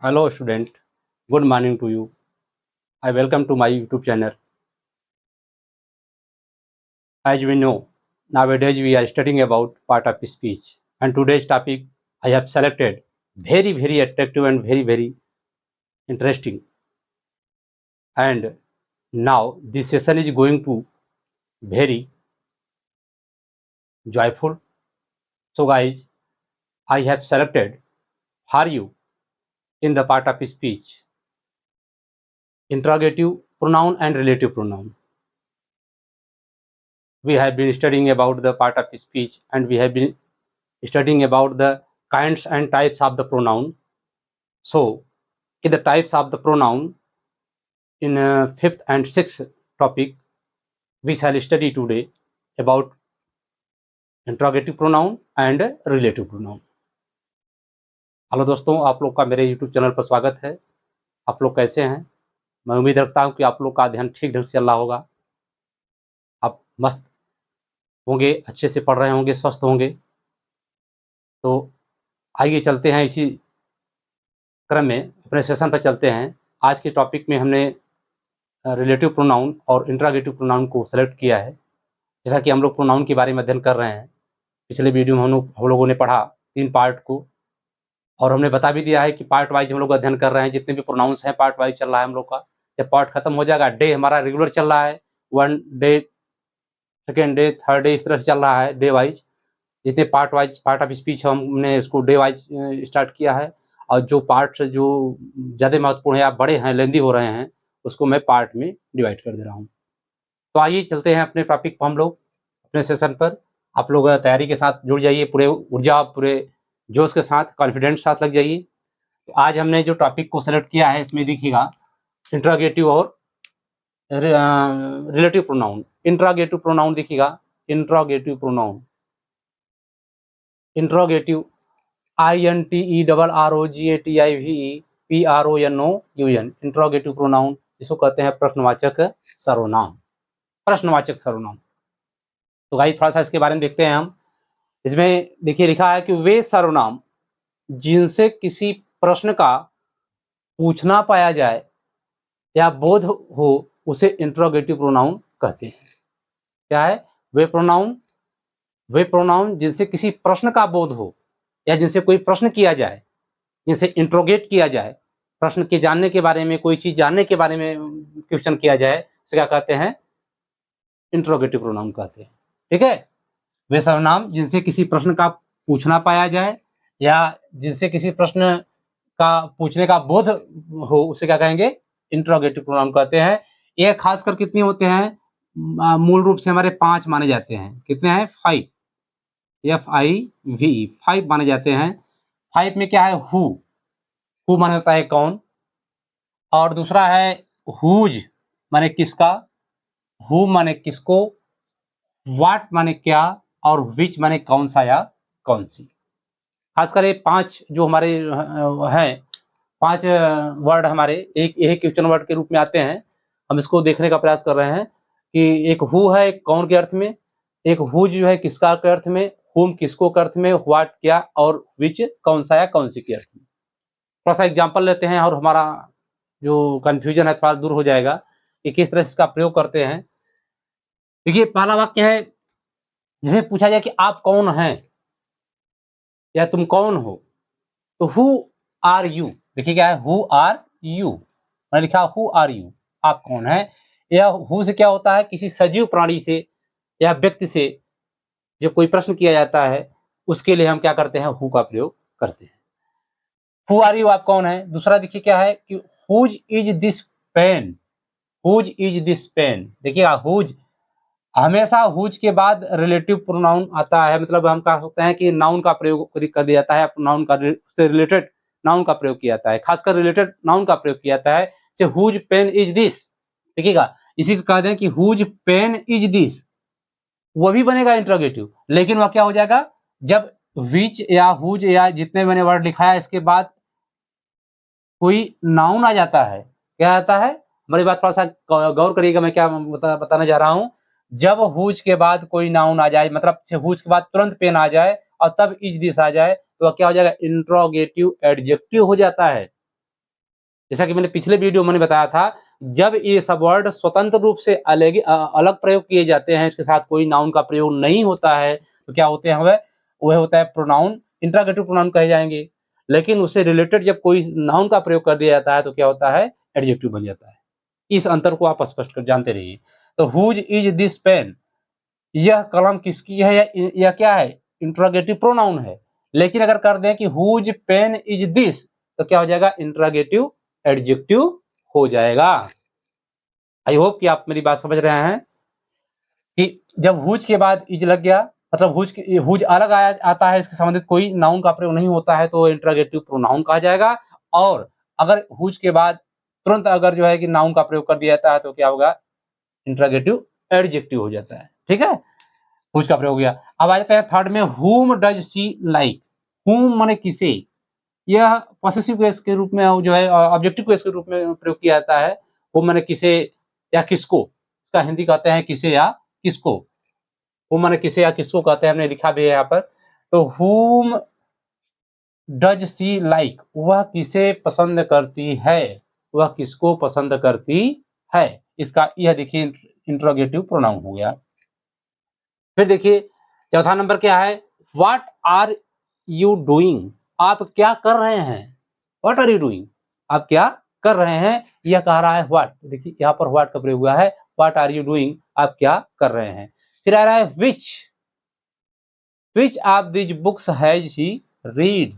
Hello student, good morning to you. I welcome to my YouTube channel. As we know, nowadays we are studying about part of speech, and today's topic I have selected very attractive and very interesting. And now this session is going to very joyful. So guys, I have selected for you in the part of speech interrogative pronoun and relative pronoun. We have been studying about the part of speech, and we have been studying about the kinds and types of the pronoun. So in the types of the pronoun, in fifth and sixth topic, we shall study today about interrogative pronoun and relative pronoun. Hello दोस्तों, आप लोग का मेरे YouTube channel पर स्वागत है. आप लोग कैसे हैं? मैं उम्मीद रखता हूं कि आप लोग का ध्यान ठीक ढंग से चल रहा होगा. आप मस्त होंगे, अच्छे से पढ़ रहे होंगे, स्वस्थ होंगे. तो आइए चलते हैं, इसी क्रम में अपने सेशन पर चलते हैं. आज के टॉपिक में हमने रिलेटिव प्रोनाउन और इंट्रोगेटिव प्रोनाउन को सेलेक्ट किया है. जैसा कि हम लोग प्रोनाउन के बारे में अध्ययन कर रहे हैं. पिछले वीडियो में हम लोगों ने पढ़ा 3 पार्ट को, और हमने बता भी दिया है कि पार्ट वाइज हम लोग अध्ययन कर रहे हैं. जितने भी प्रोनाउंस हैं पार्ट वाइज चल रहा है हम लोग का. जब पार्ट खत्म हो जाएगा, डे हमारा रेगुलर चल रहा है, 1 day, second day, third day, इस तरह से चल रहा है डे वाइज. जितने part wise part of speech हमने उसको डे वाइज स्टार्ट किया है, और जो पार्ट जो ज़्यादा महत्वपूर्ण है या बड़े हैं, लेंदी हो रहे हैं, उसको मैं पार्ट में डिवाइड कर दे रहा हूँ. तो आइए चलते हैं अपने टॉपिक पर, हम लोग अपने सेशन पर. आप लोग तैयारी के साथ जुड़ जाइए, पूरे ऊर्जा, पूरे जोश के साथ, कॉन्फिडेंस के साथ लग जाइए. तो आज हमने जो टॉपिक को सेलेक्ट किया है, इसमें देखिएगा इंट्रोगेटिव और रिलेटिव प्रोनाउन. इंट्रोगेटिव प्रोनाउन देखिएगा, interrogative pronoun, interrogative INTERROGATIVE PRONOUN. Interrogative pronoun जिसको कहते हैं प्रश्नवाचक सर्वनाम. प्रश्नवाचक सर्वनाम. तो गाइस थोड़ा सा इसके बारे में देखते हैं हम. इसमें देखिए लिखा है कि वे सर्वनाम जिनसे किसी प्रश्न का पूछना पाया जाए या बोध हो, उसे इंट्रोगेटिव प्रोनाउन कहते हैं. क्या है? वे प्रोनाउन जिनसे किसी प्रश्न का बोध हो, या जिनसे कोई प्रश्न किया जाए, जिनसे इंट्रोगेट किया जाए, प्रश्न के जानने के बारे में, कोई चीज जानने के बारे में क्वेश्चन किया जाए, उसे क्या कहते हैं? इंट्रोगेटिव प्रोनाउन कहते हैं. ठीक है? वे सर्वनाम जिनसे किसी प्रश्न का पूछना पाया जाए, या जिनसे किसी प्रश्न का पूछने का बोध हो, उसे क्या कहेंगे? इंट्रोगेटिव प्रोनाउन कहते हैं. ये खासकर कितने होते हैं? मूल रूप से हमारे 5 माने जाते हैं. कितने हैं? 5. FIVE 5 माने जाते हैं. 5 में क्या है? हु माने होता है कौन, और दूसरा है हुज माने किसका, हु माने किसको, व्हाट माने क्या, और विच माने कौन सा या कौन सी. खासकर ये 5 जो हमारे हैं, 5 वर्ड हमारे एक क्वेश्चन वर्ड के रूप में आते हैं. हम इसको देखने का प्रयास कर रहे हैं कि एक हु है कौन के अर्थ में, एक हु जो है किसका के अर्थ में, हुम किसको के अर्थ में, व्हाट क्या, और विच कौन सा या कौन सी के अर्थ में. थोड़ा सा एग्जाम्पल लेते हैं और हमारा जो कंफ्यूजन है थोड़ा दूर हो जाएगा कि किस तरह से इसका प्रयोग करते हैं. देखिए पहला वाक्य है, जिसे पूछा जाए कि आप कौन हैं या तुम कौन हो, तो हु आर यू. देखिए क्या है? Who are you. मैंने लिखा हु आर यू, आप कौन है. यह हु से क्या होता है? किसी सजीव प्राणी से या व्यक्ति से जो कोई प्रश्न किया जाता है, उसके लिए हम क्या करते हैं? हु का प्रयोग करते हैं. हु आर यू, आप कौन है. दूसरा देखिए क्या है कि whose is this pen, whose is this pen. देखिएगा हुज, हमेशा हुज के बाद रिलेटिव प्रोनाउन आता है. मतलब हम कह सकते हैं कि नाउन का प्रयोग कर दिया जाता है, नाउन का से रिलेटेड नाउन का प्रयोग किया जाता है, खासकर रिलेटेड नाउन का प्रयोग किया जाता है. जैसे हुज पेन इज दिस. देखिएगा इसी को कह दें कि हुज पेन इज दिस, वो भी बनेगा इंट्रोगेटिव. लेकिन वह क्या हो जाएगा? जब विच या हुज या जितने मैंने वर्ड लिखा है, इसके बाद कोई नाउन आ जाता है. क्या आता है? हमारी बात थोड़ा सा गौर करिएगा, मैं क्या बताने जा रहा हूं. जब हुज के बाद कोई नाउन आ जाए, मतलब हुज के बाद तुरंत पेन आ जाए और तब इज दिस आ जाए, तो क्या हो जाएगा? इंट्रोगेटिव एडजेक्टिव हो जाता है. जैसा कि मैंने पिछले वीडियो में बताया था, जब ये सब वर्ड स्वतंत्र रूप से अलग प्रयोग किए जाते हैं, इसके साथ कोई नाउन का प्रयोग नहीं होता है, तो क्या होते हैं वह होता है प्रोनाउन, इंट्रागेटिव प्रोनाउन कहे जाएंगे। लेकिन उससे रिलेटेड जब कोई नाउन का प्रयोग कर दिया जाता है तो क्या होता है, एडजेक्टिव बन जाता है। इस अंतर को आप स्पष्ट कर जानते रहिए। तो हुज इज दिस पेन, यह कलम किसकी है, या क्या है, इंट्रोगेटिव प्रोनाउन है। लेकिन अगर कर दें कि हुज पेन इज दिस, तो क्या हो जाएगा, इंट्रोगेटिव एडजेक्टिव हो जाएगा। आई होप कि आप मेरी बात समझ रहे हैं कि जब हुज के बाद इज लग गया, मतलब हुज अलग आता है, इसके संबंधित कोई नाउन का प्रयोग नहीं होता है, तो इंट्रोगेटिव प्रोनाउन कहा जाएगा। और अगर हुज के बाद तुरंत अगर जो है कि नाउन का प्रयोग कर दिया जाता है तो क्या होगा, इंट्रोगेटिव एडजेक्टिव हो जाता है। ठीक है, हुज का प्रयोग हो गया। अब आ जाते हैं थर्ड में, whom does she like। whom माने किसे, यह पॉसेसिव केस के रूप में जो है ऑब्जेक्टिव केस के रूप में प्रयोग किया जाता है। वो माने किसे या किसको, इसका हिंदी कहते हैं किसे या किसको। वो माने किसे या किसको कहते हैं, हमने लिखा भी है यहाँ पर। तो whom does she like, वह किसे पसंद करती है, वह किसको पसंद करती है, इसका यह देखिए इंट्रोगेटिव प्रोनाउन हो गया। फिर देखिए चौथा नंबर क्या है, व्हाट आर यू डूइंग, आप क्या कर रहे हैं, व्हाट आर यू डूइंग, आप क्या कर रहे हैं, यह कह रहा है व्हाट। देखिए यहाँ पर व्हाट का प्रयोग हुआ है, व्हाट आर यू डूइंग, आप क्या कर रहे हैं। फिर आ रहा है which of this books has he read,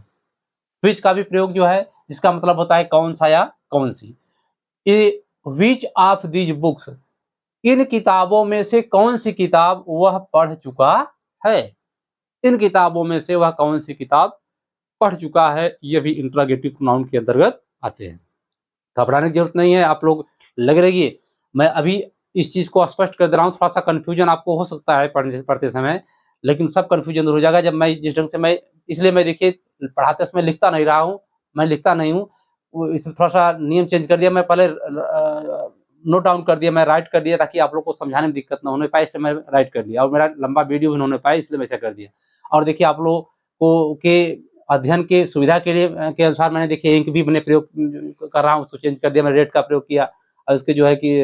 which का भी प्रयोग जो है जिसका मतलब होता है कौन सा या कौन सी। विच ऑफ दिस बुक्स, इन किताबों में से कौन सी किताब वह पढ़ चुका है, इन किताबों में से वह कौन सी किताब पढ़ चुका है, ये भी इंट्रोगेटिव प्रोनाउन के अंतर्गत आते हैं। घबराने की जरूरत नहीं है, आप लोग लगे रहिए। मैं अभी इस चीज को स्पष्ट कर दे रहा हूँ, थोड़ा सा कंफ्यूजन आपको हो सकता है पढ़ते समय, लेकिन सब कंफ्यूजन दूर हो जाएगा जब मैं जिस ढंग से मैं, इसलिए मैं देखिए पढ़ाते समय लिखता नहीं रहा हूँ, मैं लिखता नहीं हूँ, इसमें थोड़ा सा नियम चेंज कर दिया, मैं पहले नोट डाउन कर दिया, मैं राइट कर दिया ताकि आप लोग को समझाने में दिक्कत ना होने पाए, इसलिए मैं राइट कर दिया, और मेरा लंबा वीडियो भी ना होने पाए इसलिए मैं ऐसा कर दिया। और देखिए आप लोग को के अध्ययन के सुविधा के लिए के अनुसार मैंने देखिए इंक भी मैंने प्रयोग कर रहा हूँ, उसको चेंज कर दिया, मैंने रेड का प्रयोग किया, और इसके जो है कि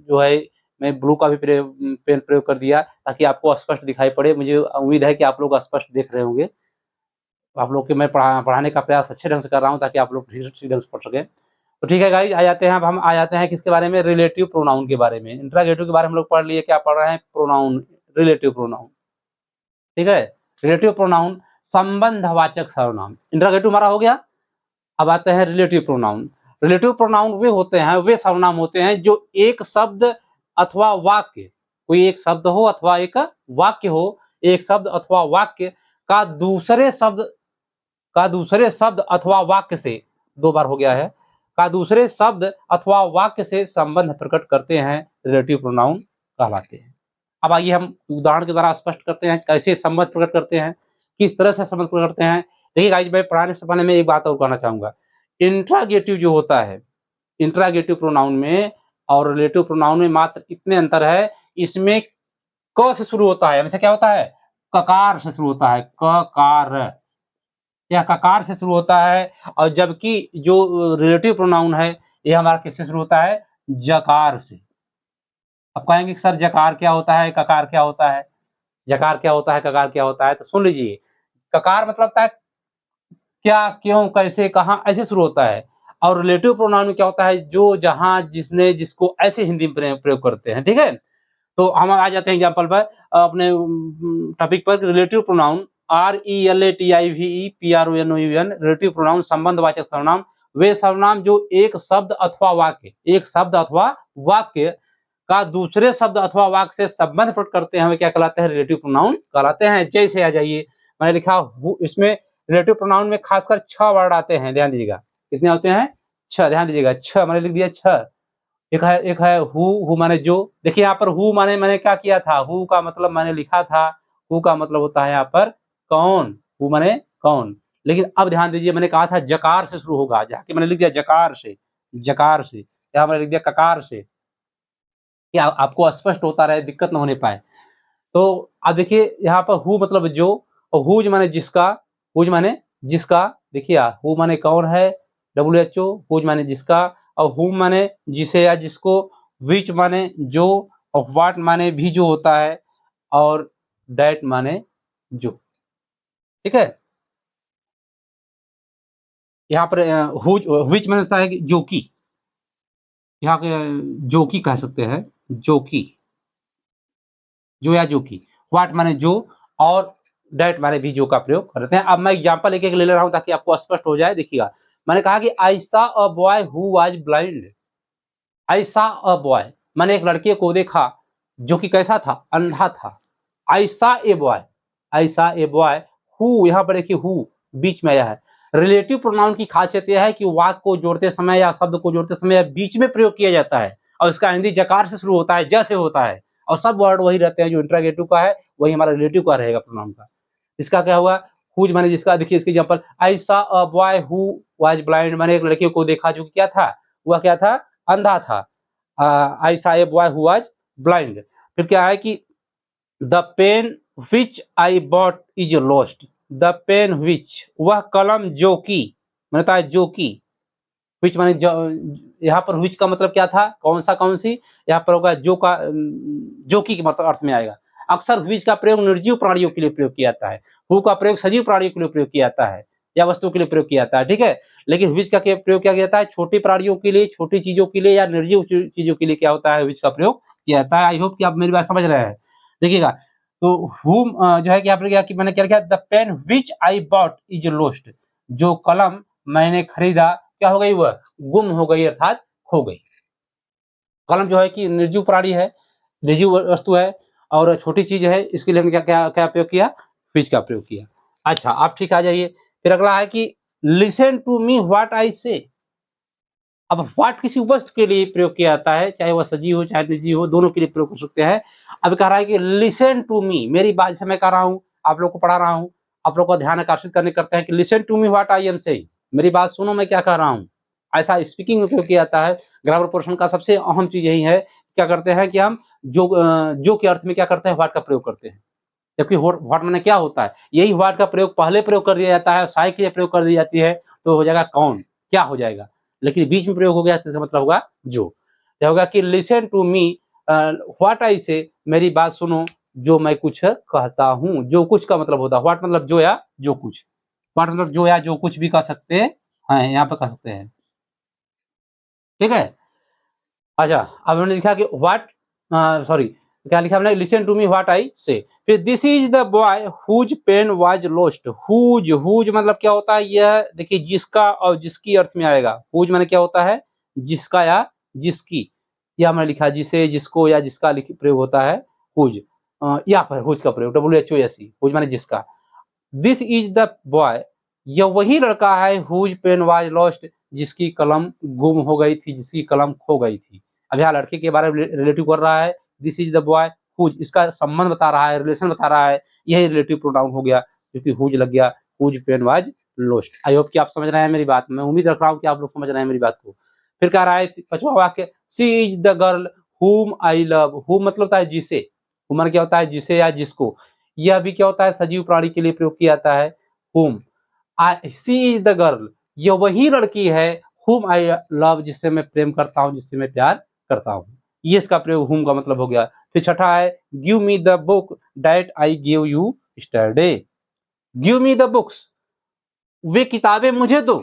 जो है मैं ब्लू का भी पेन प्रयोग कर दिया ताकि आपको स्पष्ट दिखाई पड़े। मुझे उम्मीद है कि आप लोग स्पष्ट देख रहे होंगे। आप लोग के मैं पढ़ाने का प्रयास अच्छे ढंग से कर रहा हूँ ताकि आप लोग ठीक ढंग से पढ़ सकें। तो ठीक है गाइस, आ जाते हैं, अब हम आ जाते हैं किसके बारे में, रिलेटिव प्रोनाउन के बारे में। इंट्रोगेटिव के बारे में हम लोग पढ़ लिए, क्या पढ़ रहे हैं, प्रोनाउन, रिलेटिव प्रोनाउन। ठीक है, रिलेटिव प्रोनाउन संबंधवाचक सर्वनाम, इंट्रोगेटिव हमारा हो गया। अब आते हैं रिलेटिव प्रोनाउन। रिलेटिव प्रोनाउन वे होते हैं, वे सर्वनाम होते हैं जो एक शब्द अथवा वाक्य, कोई एक शब्द हो अथवा एक वाक्य हो, एक शब्द अथवा वाक्य का दूसरे शब्द अथवा वाक्य से, दो बार हो गया है, का दूसरे शब्द अथवा वाक्य से संबंध प्रकट करते हैं, रिलेटिव प्रोनाउन कहलाते हैं। अब आइए हम उदाहरण के द्वारा स्पष्ट करते हैं कैसे संबंध प्रकट करते हैं, किस तरह से संबंध प्रकट करते हैं। देखिए गाइस, मैं पढ़ाने से पहले मैं एक बात और कहना चाहूंगा, इंट्रागेटिव जो होता है, इंट्रागेटिव प्रोनाउन में और रिलेटिव प्रोनाउन में मात्र इतने अंतर है, इसमें क से शुरू होता है, हमेशा क्या होता है, ककार से शुरू होता है, ककार या ककार से शुरू होता है, और जबकि जो रिलेटिव प्रोनाउन है ये हमारा किससे शुरू होता है, जकार से। अब कहेंगे कि सर जकार क्या होता है, ककार क्या होता है, जकार क्या होता है, ककार क्या होता है, तो सुन लीजिए। ककार मतलब होता है क्या, क्यों, कैसे, कहाँ, ऐसे शुरू होता है। और रिलेटिव प्रोनाउन में क्या होता है, जो, जहां, जिसने, जिसको, ऐसे हिंदी में प्रयोग करते हैं। ठीक है, तो हम आ जाते हैं एग्जाम्पल पर, अपने टॉपिक पर। Relative pronoun RELATIVE relative pronoun संबंधवाचक सर्वनाम, वे सर्वनाम जो एक शब्द अथवा वाक्य का दूसरे शब्द अथवा वाक्य से संबंध प्रकट करते हैं, वे क्या कहलाते हैं, रिलेटिव प्रोनाउन कहलाते हैं। जैसे आ जाइए, मैंने लिखा इसमें रिलेटिव प्रोनाउन में खासकर 6 वर्ड आते हैं, ध्यान दीजिएगा कितने होते हैं, 6, ध्यान दीजिएगा 6, मैंने लिख दिया 6। एक है हु माने जो, देखिए यहाँ पर हु माने मैंने क्या किया था, हु का मतलब मैंने लिखा था, हु का मतलब होता है यहाँ पर कौन, हु माने कौन। लेकिन अब ध्यान दीजिए, मैंने कहा था जकार से शुरू होगा, जहाँ मैंने लिख दिया जकार से, यहाँ मैंने लिख दिया ककार से, क्या आपको स्पष्ट होता रहे, दिक्कत न होने पाए। तो अब देखिए यहाँ पर हु मतलब जो, और हुज माने जिसका, हुज माने जिसका, देखिए हु माने कौन है, WHO, हुज माने जिसका, और whom माने जिसे या जिसको, which माने जो, और what माने भी जो होता है, और that माने जो। ठीक है, यहाँ पर हुज which माने होता है कि जो कि, यहाँ पे जो कि कह सकते हैं, जो कि, जो या जो कि, व्हाट माने जो, और दैट माने भी जो का प्रयोग करते हैं। अब मैं एग्जांपल एक-एक ले रहा हूँ ताकि आपको स्पष्ट हो जाए। देखिएगा, मैंने कहा कि I saw a boy who was blind. I saw a boy, मैंने एक लड़के को देखा जो कि कैसा था, अंधा था। I saw a boy, I saw a boy हू, यहाँ पर देखिए हू बीच में आया है। रिलेटिव प्रोनाउन की खासियत यह है कि वाक्य को जोड़ते समय या शब्द को जोड़ते समय बीच में प्रयोग किया जाता है, और इसका हिंदी जकार से शुरू होता है, ज से होता है, और सब वर्ड वही रहते हैं जो इंट्रोगेटिव का है, वही हमारा रिलेटिव का रहेगा प्रोनाउन का। इसका क्या हुआ, हुज माने जिसका, देखिए इसके example, I saw a boy who was blind, मैंने एक लड़के को देखा जो कि क्या था, वह क्या था, अंधा था। I saw a boy who was blind. फिर क्या है कि the pen which I bought is lost. The pen which, वह कलम जो कि, मैंने कहा जो कि, व्हिच माने यहाँ पर व्हिच का मतलब क्या था, कौन सा, कौन सी, यहाँ पर होगा जो का, जो कि मतलब अर्थ में आएगा। अक्सर व्हिच का प्रयोग निर्जीव प्राणियों के लिए प्रयोग किया जाता है, हु का प्रयोग सजीव प्राणियों के लिए प्रयोग किया जाता है, या वस्तु के लिए प्रयोग किया जाता है। ठीक है, लेकिन व्हिच का प्रयोग क्या किया जाता है, छोटे प्राणियों के लिए, छोटी चीजों के लिए, या निर्जीव चीजों के लिए क्या होता है, व्हिच का प्रयोग किया जाता है। आई होप कि आप मेरी बात समझ रहे हैं। देखिएगा, तो हुम जो है कि आपने क्या, कि मैंने क्या लिखा, the pen which I bought is lost. जो कलम मैंने खरीदा, क्या हो गई, वह गुम हो गई, अर्थात खो गई। कलम जो है कि निर्जीव प्राणी है, निर्जीव वस्तु है, और छोटी चीज है, इसके लिए हमने क्या क्या क्या प्रयोग किया, व्हिच का प्रयोग किया। अच्छा, आप ठीक आ जाइए। फिर अगला है कि listen to me what I say. अब व्हाट किसी वस्तु के लिए प्रयोग किया जाता है, चाहे वह सजीव हो चाहे निर्जीव हो, दोनों के लिए प्रयोग कर सकते हैं। अब कह रहा है कि लिसन टू मी, मेरी बात से मैं कह रहा हूँ, आप लोग को पढ़ा रहा हूँ, आप लोग का ध्यान आकर्षित करने करते हैं कि listen to me what I am saying, मेरी बात सुनो मैं क्या कह रहा हूँ। ऐसा स्पीकिंग में प्रयोग किया जाता है। ग्रामर पोर्शन का सबसे अहम चीज यही है, क्या करते हैं कि हम जो के अर्थ में क्या करते हैं, व्हाट का प्रयोग करते हैं। जबकि व्हाट माने क्या होता है, यही व्हाट का प्रयोग पहले प्रयोग कर दिया जाता है, साई के लिए प्रयोग कर दी जाती है, तो हो जाएगा कौन, क्या हो जाएगा। लेकिन बीच में प्रयोग हो गया तो इसका मतलब होगा जो। क्या होगा कि listen to me what I say, मेरी बात सुनो जो मैं कुछ कहता हूँ। जो कुछ का मतलब होता है, व्हाट मतलब जो या जो कुछ, व्हाट मतलब जो या जो कुछ भी कह सकते हैं, यहाँ पे कह सकते हैं। ठीक है, अच्छा, अब हमने लिखा कि व्हाट, सॉरी, क्या लिखा हमने, listen to me what I say. फिर this is the boy whose pen was lost. Whose, whose मतलब क्या होता है, यह देखिए जिसका और जिसकी अर्थ में आएगा। हुज माने क्या होता है, जिसका या जिसकी, यह हमने लिखा जिसे, जिसको या जिसका प्रयोग होता है हुज। यहाँ पर हुज का प्रयोग WHOSE, हुज माने जिसका। दिस इज द बॉय, यह वही लड़का है, हुज पेन वाज लॉस्ट, जिसकी कलम गुम हो गई थी, जिसकी कलम खो गई थी। अब यहाँ लड़के के बारे में रिलेटिव कर रहा है, this is the boy whose, इसका संबंध बता रहा है, रिलेशन बता रहा है, यही रिलेटिव प्रोनाउन हो गया, क्योंकि हुज लग गया, whose pen was lost. I hope कि आप समझ रहे हैं मेरी बात, मैं उम्मीद रख रहा हूँ कि आप लोग समझ रहे हैं मेरी बात को। फिर कह रहा है पांचवा वाक्य, सी इज द गर्ल हुम आई लव। हुम मतलब होता है जिसे, हुमर क्या होता है, जिसे या जिसको। यह भी क्या होता है, सजीव प्राणी के लिए प्रयोग किया जाता है, हुम। सी इज द गर्ल, यह वही लड़की है, हुम आई लव, जिससे मैं प्रेम करता हूँ, जिससे मैं प्यार करता हूँ। ये इसका प्रयोग हुम का मतलब हो गया। फिर छठा है, give me the book that I give you yesterday. Give me the books, वे किताबें मुझे दो,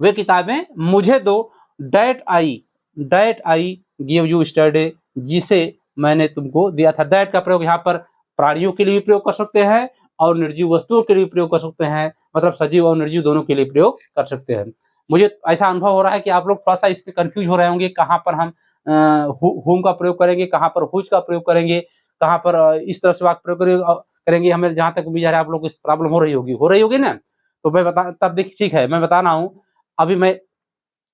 वे किताबें मुझे दो, that I give you yesterday, जिसे मैंने तुमको दिया था। दैट का प्रयोग यहाँ पर प्राणियों के लिए भी प्रयोग कर सकते हैं, और निर्जीव वस्तुओं के लिए प्रयोग कर सकते हैं, मतलब सजीव और निर्जीव दोनों के लिए प्रयोग कर सकते हैं। मुझे ऐसा अनुभव हो रहा है कि आप लोग थोड़ा सा इस पे कंफ्यूज हो रहे होंगे, कहाँ पर हम हुम का प्रयोग करेंगे, कहाँ पर हुज का प्रयोग करेंगे, कहाँ पर इस तरह से वाक्य प्रयोग करेंगे। हमें जहाँ तक उम्मीद है आप लोग को इस प्रॉब्लम हो रही होगी ना। तो मैं बता, तब देखिए ठीक है, मैं बता रहा हूँ। अभी मैं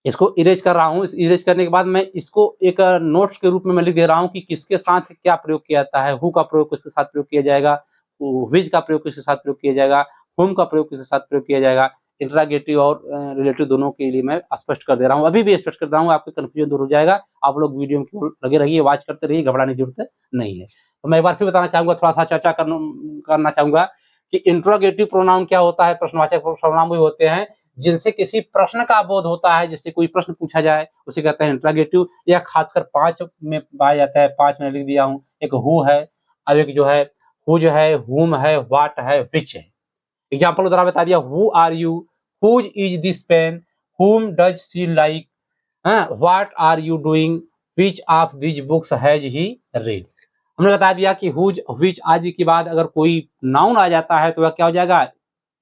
इसको इरेज कर रहा हूँ, इस इरेज करने के बाद मैं इसको एक नोट्स के रूप में मैं लिख दे रहा हूँ कि किसके साथ क्या प्रयोग किया जाता है। हु का प्रयोग किसके साथ प्रयोग किया जाएगा, व्हिच का प्रयोग किसके साथ प्रयोग किया जाएगा, हुम का प्रयोग किसके साथ प्रयोग किया जाएगा। इंटरोगेटिव और रिलेटिव दोनों के लिए मैं स्पष्ट कर दे रहा हूँ, अभी भी स्पष्ट कर रहा हूँ, आपका कंफ्यूजन दूर हो जाएगा। आप लोग वीडियो में लगे रहिए, वॉच करते रहिए, घबराने की जरूरत नहीं है। तो मैं एक बार फिर बताना चाहूंगा, थोड़ा सा चर्चा करना चाहूंगा कि इंट्रोगेटिव प्रोनाउन क्या होता है। प्रश्नवाचक प्रोनाउन भी होते हैं जिनसे किसी प्रश्न का बोध होता है, जैसे कोई प्रश्न पूछा जाए उसे कहते हैं इंट्रोगेटिव। यह खासकर 5 में पाया जाता है, 5 मैंने लिख दिया हूँ। एक हु है, अब एक जो है हुज है, हुम है, व्हाट है, व्हिच है। एग्जाम्पल उदाहरण बता दिया, who are you, whose is this pen, whom does she like, what are you doing, which of these books has he read. हमने बता दिया कि हुज, व्हिच आदि के बाद अगर कोई नाउन आ जाता है तो वह क्या हो जाएगा,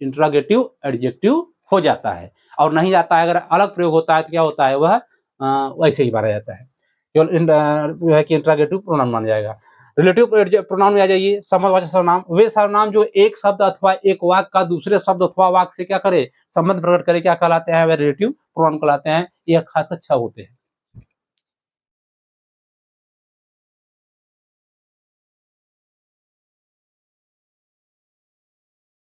इंट्रोगेटिव एडजेक्टिव हो जाता है। और नहीं जाता है, अगर अलग प्रयोग होता है तो क्या होता है, वह वैसे ही माना जाता है, केवल कि इंट्रोगेटिव प्रोनाउन माना जाएगा। रिलेटिव प्रोनाउन में आ जाइए, संबंधवाचक सर्वनाम, वे सर्वनाम जो एक शब्द अथवा एक वाक्य का दूसरे शब्द अथवा वाक्य से क्या करे, संबंध प्रकट करे, क्या कहलाते हैं, वे रिलेटिव प्रोनाउन कहलाते हैं। ये खासकर 6 होते हैं।